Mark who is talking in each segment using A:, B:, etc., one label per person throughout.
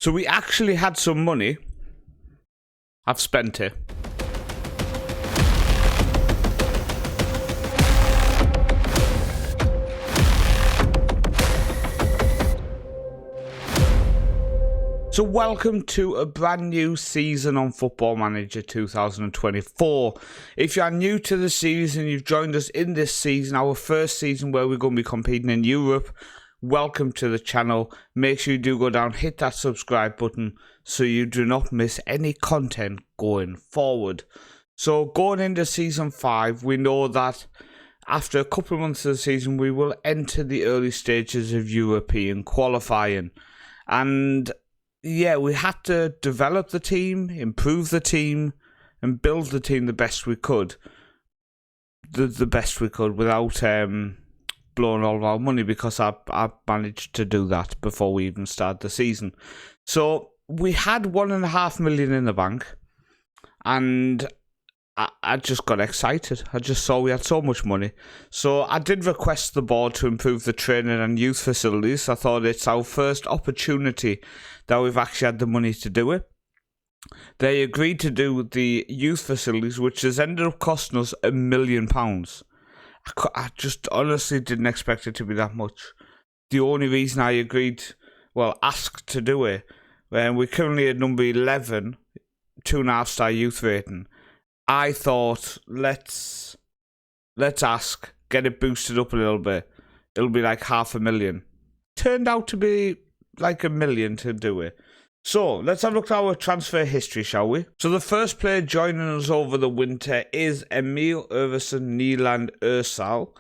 A: So we actually had some money. I've spent it. So welcome to a brand new season on Football Manager 2024. If you are new to the series and you've joined us in this season, our first season where we're going to be competing in Europe, welcome to the channel. Make sure you do go down, hit that subscribe button so you do not miss any content going forward. So going into season 5, we know that after a couple of months of the season, we will enter the early stages of European qualifying. And yeah, we had to develop the team, improve the team, and build the team the best we could. The best we could without blowing all of our money, because I managed to do that before we even started the season. So we had $1.5 million in the bank, and I just got excited. I just saw we had so much money. So I did request the board to improve the training and youth facilities. I thought it's our first opportunity that we've actually had the money to do it. They agreed to do the youth facilities, which has ended up costing us £1 million. I just honestly didn't expect it to be that much. The only reason I asked to do it, when we're currently at number 11, 2.5-star youth rating, I thought, let's ask, get it boosted up a little bit. It'll be like $500,000. Turned out to be like $1 million to do it. So, let's have a look at our transfer history, shall we? So, the first player joining us over the winter is Emil Iversen Nyland Ursal.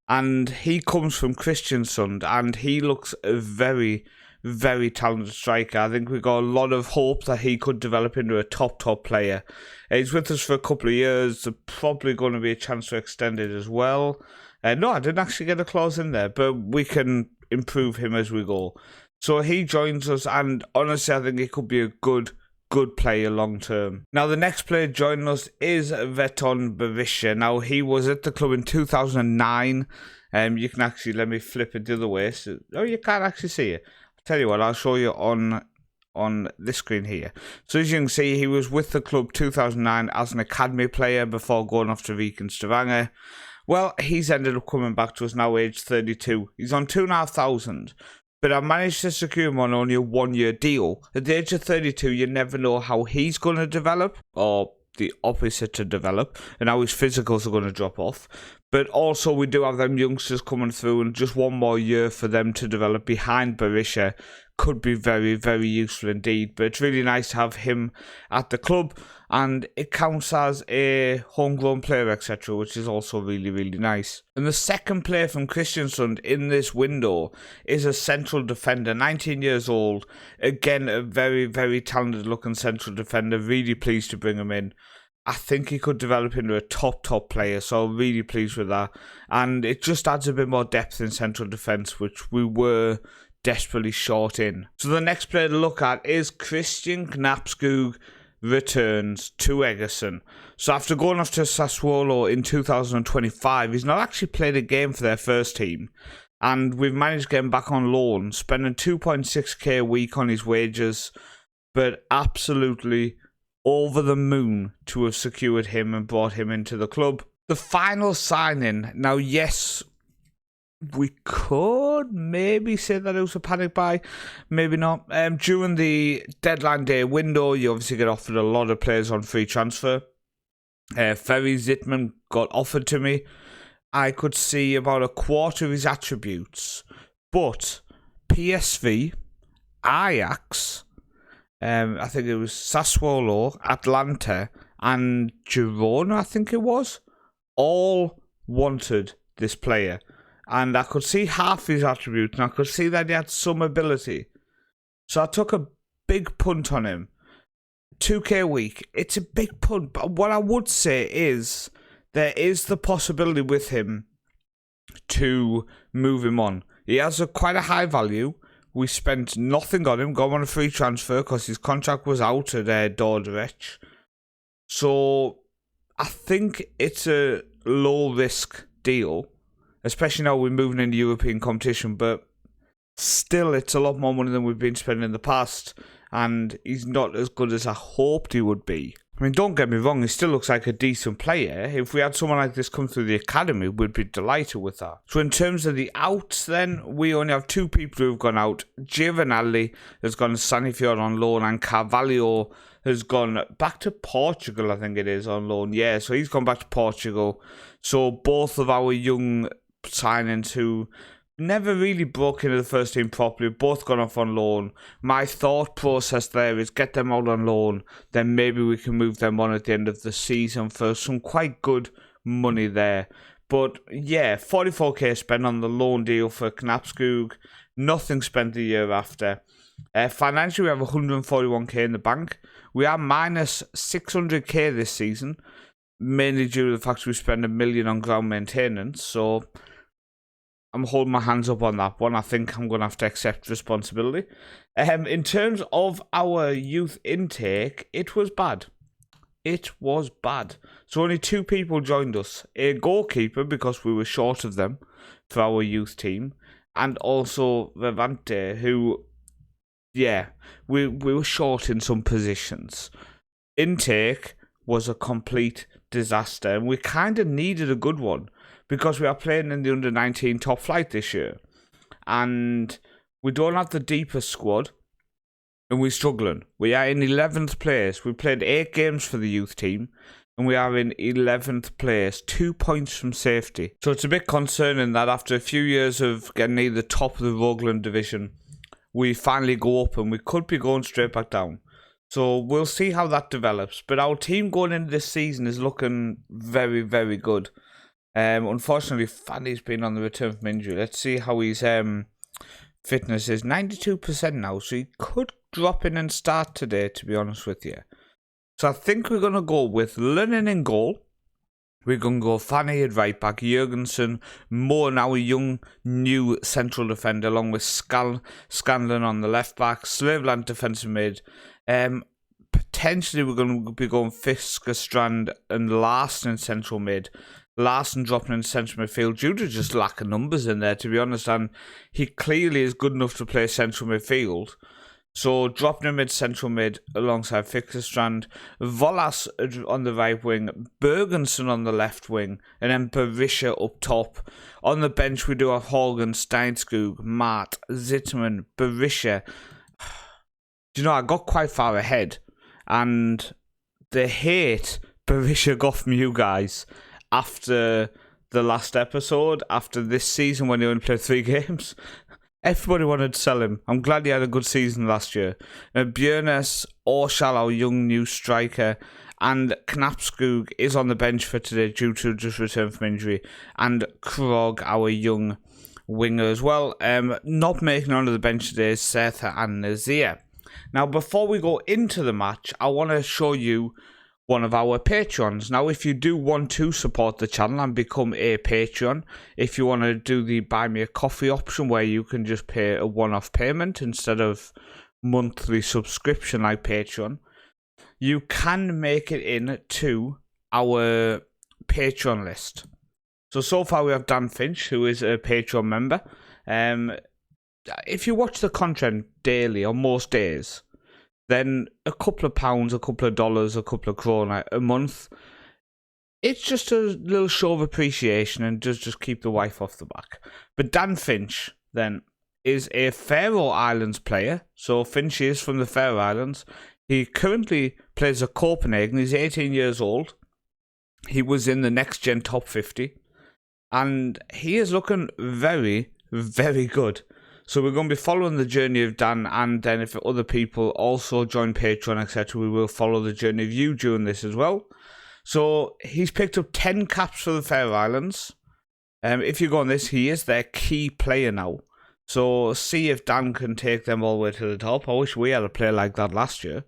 A: And he comes from Kristiansund, and he looks a very, very talented striker. I think we got a lot of hope that he could develop into a top player. He's with us for a couple of years. There's probably going to be a chance to extend it as well. No, I didn't actually get a clause in there, but we can improve him as we go. So he joins us, and honestly, I think he could be a good player long term. Now, the next player joining us is Veton Berisha. Now, he was at the club in 2009. You can actually, let me flip it the other way. So, you can't actually see it. Tell you what, I'll show you on this screen here. So as you can see, he was with the club 2009 as an academy player before going off to Viking Stavanger. Well, he's ended up coming back to us now, age 32. He's on $2,500, but I managed to secure him on only a 1-year deal. At the age of 32, you never know how he's going to develop, or the opposite to develop, and how his physicals are going to drop off. But also, we do have them youngsters coming through, and just one more year for them to develop behind Berisha could be very, very useful indeed. But it's really nice to have him at the club, and it counts as a homegrown player, etc., which is also really, really nice. And the second player from Kristiansund in this window is a central defender, 19 years old. Again, a very, very talented looking central defender. Really pleased to bring him in. I think he could develop into a top player, so I'm really pleased with that. And it just adds a bit more depth in central defence, which we were desperately short in. So the next player to look at is Christian Knapskog returns to Egerson. So after going off to Sassuolo in 2025, he's not actually played a game for their first team. And we've managed to get him back on loan, spending 2.6k a week on his wages, but absolutely over the moon to have secured him and brought him into the club. The final signing, now yes, we could maybe say that it was a panic buy, maybe not. During the deadline day window, you obviously get offered a lot of players on free transfer. Ferry Zitman got offered to me. I could see about a quarter of his attributes, but PSV, Ajax, I think it was Sassuolo, Atlanta, and Girona, I think it was, all wanted this player. And I could see half his attributes, and I could see that he had some ability. So I took a big punt on him. 2k a week. It's a big punt, but what I would say is there is the possibility with him to move him on. He has quite a high value. We spent nothing on him, got him on a free transfer because his contract was out at Dordrecht. So I think it's a low-risk deal, especially now we're moving into European competition, but still it's a lot more money than we've been spending in the past. and he's not as good as I hoped he would be. I mean, don't get me wrong, he still looks like a decent player. If we had someone like this come through the academy, we'd be delighted with that. So in terms of the outs then, we only have 2 people who've gone out. Giovanelli has gone to Sanifield on loan, and Carvalho has gone back to Portugal, I think it is, on loan. Yeah, so he's gone back to Portugal. So both of our young signings who never really broke into the first team properly, both gone off on loan. My thought process there is get them out on loan, then maybe we can move them on at the end of the season for some quite good money there. But yeah, 44k spent on the loan deal for Knapskog, nothing spent the year after. Financially, we have 141k in the bank. We are minus 600k this season, mainly due to the fact we spend $1 million on ground maintenance, so I'm holding my hands up on that one. I think I'm going to have to accept responsibility. In terms of our youth intake, it was bad. It was bad. So only 2 people joined us. A goalkeeper, because we were short of them for our youth team, and also Vivante, who, yeah, we were short in some positions. Intake was a complete disaster, and we kind of needed a good one, because we are playing in the under-19 top flight this year. And we don't have the deepest squad. And we're struggling. We are in 11th place. We played 8 games for the youth team. And we are in 11th place. 2 points from safety. So it's a bit concerning that after a few years of getting near the top of the Rogland division, we finally go up and we could be going straight back down. So we'll see how that develops. But our team going into this season is looking very, very good. Unfortunately, Fanny's been on the return from injury. Let's see how his fitness is. 92% now, so he could drop in and start today, to be honest with you. So I think we're going to go with Lennon in goal. We're going to go Fanny at right back, Jurgensen, Moore, now a young, new central defender, along with Scanlon on the left back, Slaveland defensive mid. Potentially we're going to be going Fisker, Strand and Larson in central mid. Larson dropping in central midfield due to just lack of numbers in there, to be honest, and he clearly is good enough to play central midfield. So dropping him central mid alongside Fixerstrand, Volas on the right wing, Bergensen on the left wing, and then Berisha up top. On the bench we do have Horgan, Steinskog, Mart, Zitterman, Berisha. Do you know, I got quite far ahead, and the hate Berisha got from you guys after the last episode, after this season when he only played 3 games. Everybody wanted to sell him. I'm glad he had a good season last year. Björnes, Orshal, our young new striker, and Knapskog is on the bench for today due to just return from injury, and Krog, our young winger as well. Not making onto the bench today is Setha and Nazir. Now, before we go into the match, I want to show you one of our Patreons. Now, if you do want to support the channel and become a Patreon, if you want to do the buy me a coffee option where you can just pay a one-off payment instead of monthly subscription like Patreon, you can make it in to our Patreon list. So far we have Dan Finch, who is a Patreon member. If you watch the content daily on most days, then a couple of pounds, a couple of dollars, a couple of krona a month, it's just a little show of appreciation and does just keep the wife off the back. But Dan Finch, then, is a Faroe Islands player. So Finch is from the Faroe Islands. He currently plays at Copenhagen. He's 18 years old. He was in the Next Gen Top 50. And he is looking very, very good. So we're going to be following the journey of Dan, and then if other people also join Patreon, etc., we will follow the journey of you during this as well. So he's picked up 10 caps for the Faroe Islands. If you go on this, he is their key player now. So see if Dan can take them all the way to the top. I wish we had a player like that last year.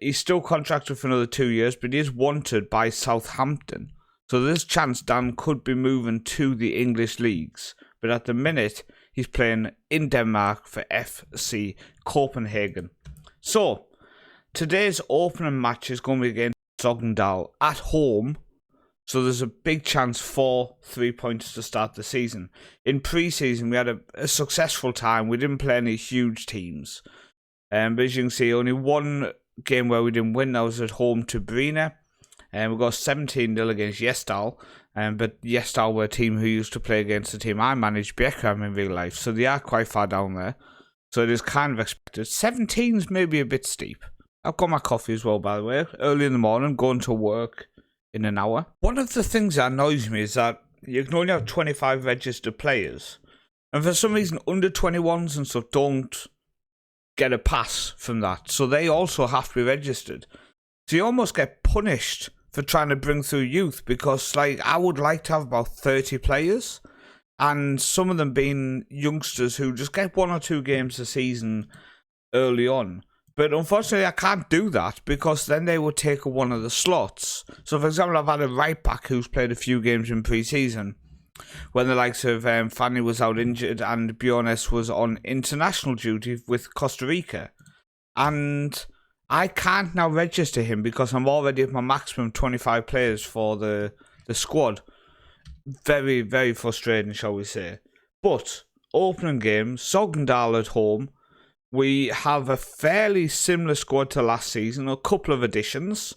A: He's still contracted for another 2 years, but he is wanted by Southampton. So there's a chance Dan could be moving to the English leagues. But at the minute, he's playing in Denmark for FC Copenhagen. So, today's opening match is going to be against Sogndal at home. So there's a big chance for 3 points to start the season. In pre-season, we had a successful time. We didn't play any huge teams.
B: But as you can see, only one game where we didn't win. That was at home to Brina. And we got 17-0 against Gjesdal. But Gjesdal were a team who used to play against the team I managed, Bjerkreim, in real life. So they are quite far down there. So it is kind of expected. 17's maybe a bit steep. I've got my coffee as well, by the way. Early in the morning, going to work in an hour. One of the things that annoys me is that you can only have 25 registered players. And for some reason, under 21s and stuff don't get a pass from that. So they also have to be registered. So you almost get punished for trying to bring through youth, because I would like to have about 30 players, and some of them being youngsters who just get 1 or 2 games a season early on. But unfortunately I can't do that, because then they would take one of the slots. So for example, I've had a right back who's played a few games in pre-season when the likes of Fanny was out injured and Bjornes was on international duty with Costa Rica. And I can't now register him because I'm already at my maximum 25 players for the squad. Very, very frustrating, shall we say. But, opening game, Sogndal at home. We have a fairly similar squad to last season. A couple of additions.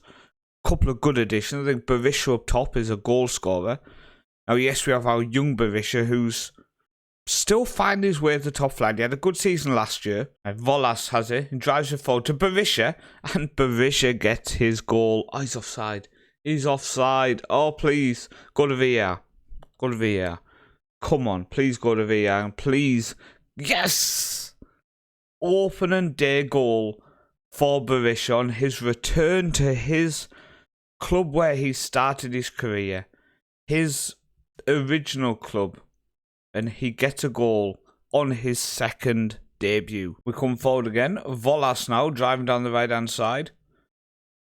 B: A couple of good additions. I think Berisha up top is a goal scorer. Now, yes, we have our young Berisha who's still finding his way to the top flight. He had a good season last year. Volas has it. He drives it forward to Berisha. And Berisha gets his goal. Oh, he's offside. He's offside. Oh, please. Go to VAR. Go to VAR. Come on. Please go to VAR. And please. Yes! Opening day goal for Berisha on his return to his club where he started his career. His original club. And he gets a goal on his second debut. We come forward again. Volas now driving down the right hand side.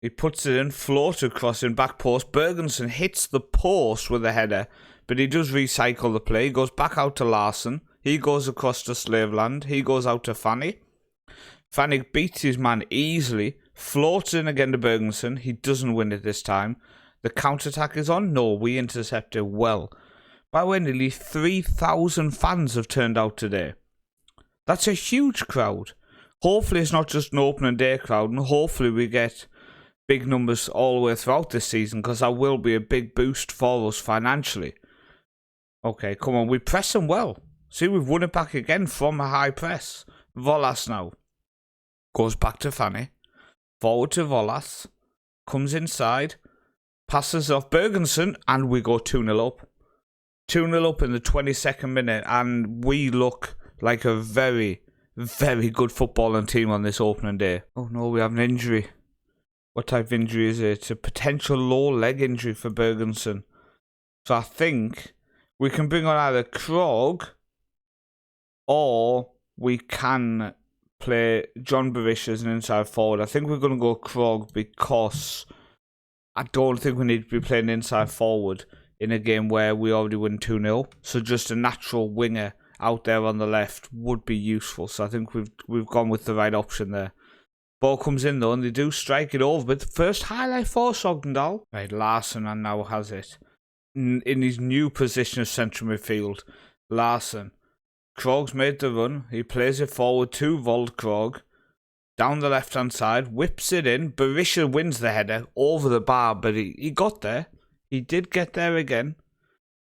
B: He puts it in, float across in back post. Bergensen hits the post with a header, but he does recycle the play. He goes back out to Larsen. He goes across to Slaveland. He goes out to Fanny. Fanny beats his man easily. Floats in again to Bergensen. He doesn't win it this time. The counter-attack is on. No, we intercept it well. By the way, nearly 3,000 fans have turned out today. That's a huge crowd. Hopefully it's not just an opening day crowd, and hopefully we get big numbers all the way throughout this season, because that will be a big boost for us financially. Okay, come on, we press them well. See, we've won it back again from a high press. Volas now. Goes back to Fanny. Forward to Volas. Comes inside. Passes off Bergensen, and we go 2-0 up. 2-0 up in the 22nd minute, and we look like a very, very good footballing team on this opening day. Oh no, we have an injury. What type of injury is it? It's a potential lower leg injury for Bergensen. So I think we can bring on either Krog or we can play John Berisha as an inside forward. I think we're going to go Krog because I don't think we need to be playing inside forward in a game where we already win 2-0. So just a natural winger out there on the left would be useful. So I think we've gone with the right option there. Ball comes in though, and they do strike it over. But the first highlight for Sogndal. Right, Larsen now has it. In his new position of central midfield. Larsen. Krog's made the run. He plays it forward to Vold Krog. Down the left-hand side. Whips it in. Berisha wins the header over the bar, but he got there. He did get there again.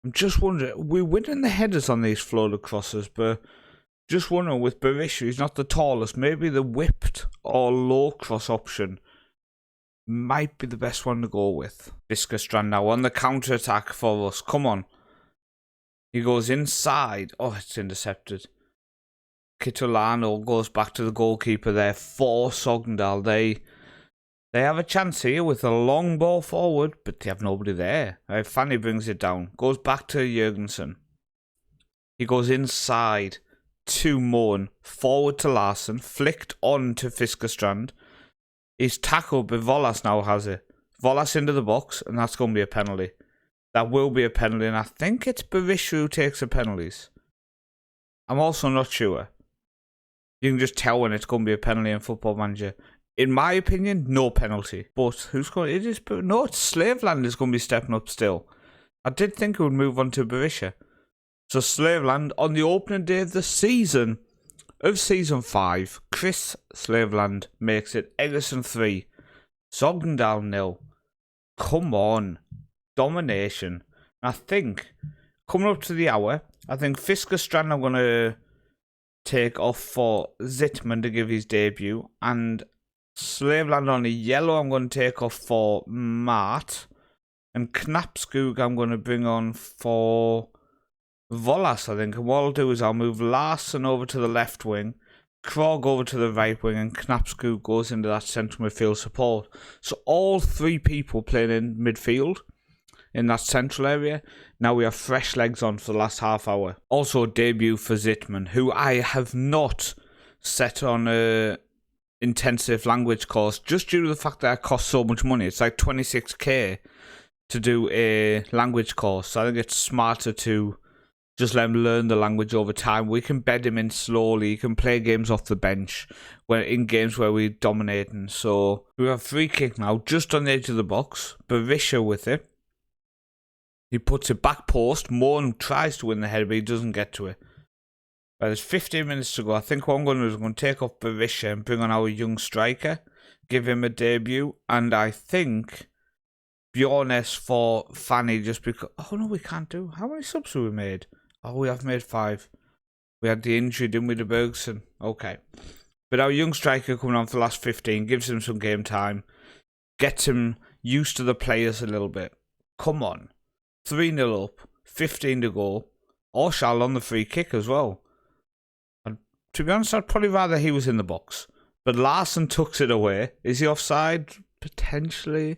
B: I'm just wondering, we're winning the headers on these floated crosses, but just wondering with Berisha, he's not the tallest. Maybe the whipped or low cross option might be the best one to go with. Fiskerstrand now on the counter-attack for us. Come on. He goes inside. Oh, it's intercepted. Kitolano goes back to the goalkeeper there for Sogndal. They have a chance here with a long ball forward, but they have nobody there. Fanny brings it down. Goes back to Jurgensen. He goes inside to Moen. Forward to Larsen. Flicked on to Fiskerstrand. He's tackled, but Volas now has it. Volas into the box, and that's going to be a penalty. That will be a penalty, and I think it's Berisha who takes the penalties. I'm also not sure. You can just tell when it's going to be a penalty in Football Manager. In my opinion, no penalty. But who's going to... it's Slaveland is going to be stepping up still. I did think it would move on to Berisha. So Slaveland, on the opening day of the season, of Season 5, Chris Slaveland makes it Egerton 3, Sogndal 0. Come on. Domination. I think, coming up to the hour, I think Fisker Strand I'm going to take off for Zittman to give his debut, and Slaveland on a yellow I'm going to take off for Mart, and Knapskog I'm going to bring on for Volas, I think. And what I'll do is I'll move Larson over to the left wing, Krog over to the right wing, and Knapskog goes into that central midfield support. So all three people playing in midfield in that central area. Now we have fresh legs on for the last half hour. Also a debut for Zittman, who I have not set on a intensive language course just due to the fact that it costs so much money. It's like 26k to do a language course. So I think it's smarter to just let him learn the language over time. We can bed him in slowly. He can play games off the bench in games where we're dominating. So we have free kick now, just on the edge of the box. Berisha with it. He puts it back post. Moan tries to win the header, but he doesn't get to it. But there's 15 minutes to go. I think what I'm going to do is I'm going to take off Berisha and bring on our young striker. Give him a debut. And I think Bjornes for Fanny, just because... Oh, no, we can't do... How many subs have we made? Oh, we have made 5. We had the injury, didn't we, to Bergson? Okay. But our young striker coming on for the last 15, gives him some game time. Gets him used to the players a little bit. Come on. 3-0 up. 15 to go. Orshal on the free kick as well. And to be honest, I'd probably rather he was in the box. But Larson tucks it away. Is he offside? Potentially.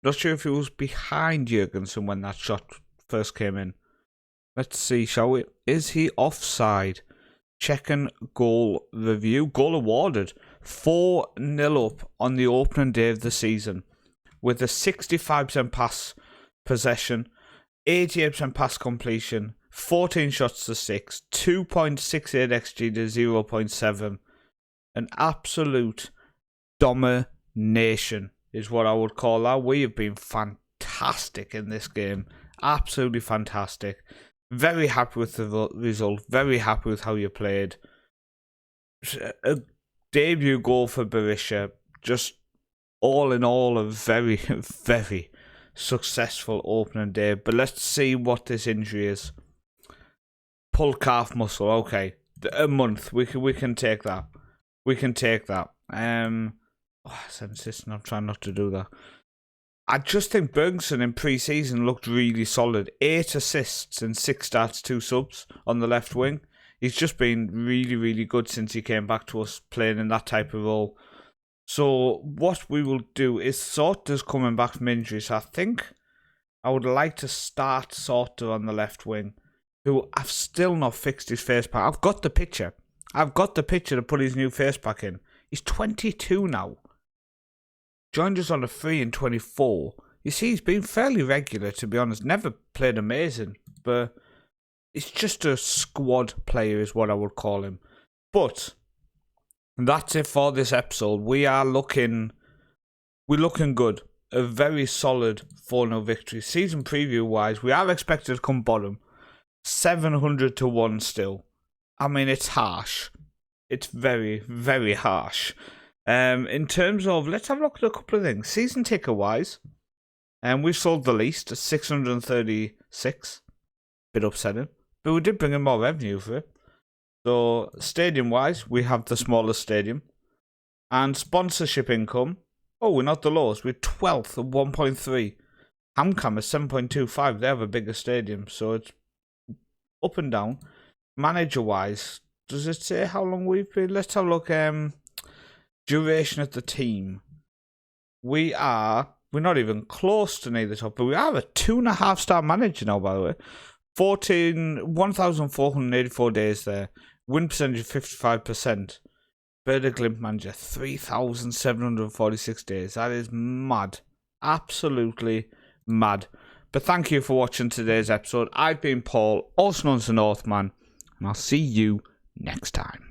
B: Not sure if he was behind Jurgensen when that shot first came in. Let's see, shall we? Is he offside? Checking goal review. Goal awarded. 4-0 up on the opening day of the season. With a 65% pass possession, 88% pass completion, 14 shots to 6, 2.68 XG to 0.7. An absolute domination is what I would call that. We have been fantastic in this game. Absolutely fantastic. Very happy with the result. Very happy with how you played. A debut goal for Berisha. Just all in all, a very, very successful opening day. But let's see what this injury is. Pulled calf muscle. Okay, a month. We can take that. We can take that. I'm insisting. I'm trying not to do that. I just think Bergson in pre-season looked really solid. 8 assists and 6 starts, 2 subs on the left wing. He's just been really, really good since he came back to us playing in that type of role. So what we will do is Sorter's coming back from injury. So I think I would like to start Sorter on the left wing, who I've still not fixed his face pack. I've got the picture. I've got the picture to put his new face pack in. He's 22 now. Joined us on a free in 24. You see, he's been fairly regular, to be honest. Never played amazing, but he's just a squad player is what I would call him. But that's it for this episode. We're looking good. A very solid 4-0 victory. Season preview-wise, we are expected to come bottom. 700 to 1 still. I mean, it's harsh. It's very, very harsh. In terms of, let's have a look at a couple of things. Season ticker wise, we've sold the least at 636. Bit upsetting, but we did bring in more revenue for it. So stadium wise, we have the smallest stadium, and sponsorship income. Oh, we're not the lowest. We're 12th at 1.3. Hamcam is 7.25. They have a bigger stadium, so it's up and down. Manager wise, does it say how long we've been? Let's have a look. Duration at the team. We're not even close to near the top, but we are a 2.5 star manager now, by the way. 1,484 days there. Win percentage of 55%. Better Glimp manager, 3,746 days. That is mad. Absolutely mad. But thank you for watching today's episode. I've been Paul, also known as the Northman, and I'll see you next time.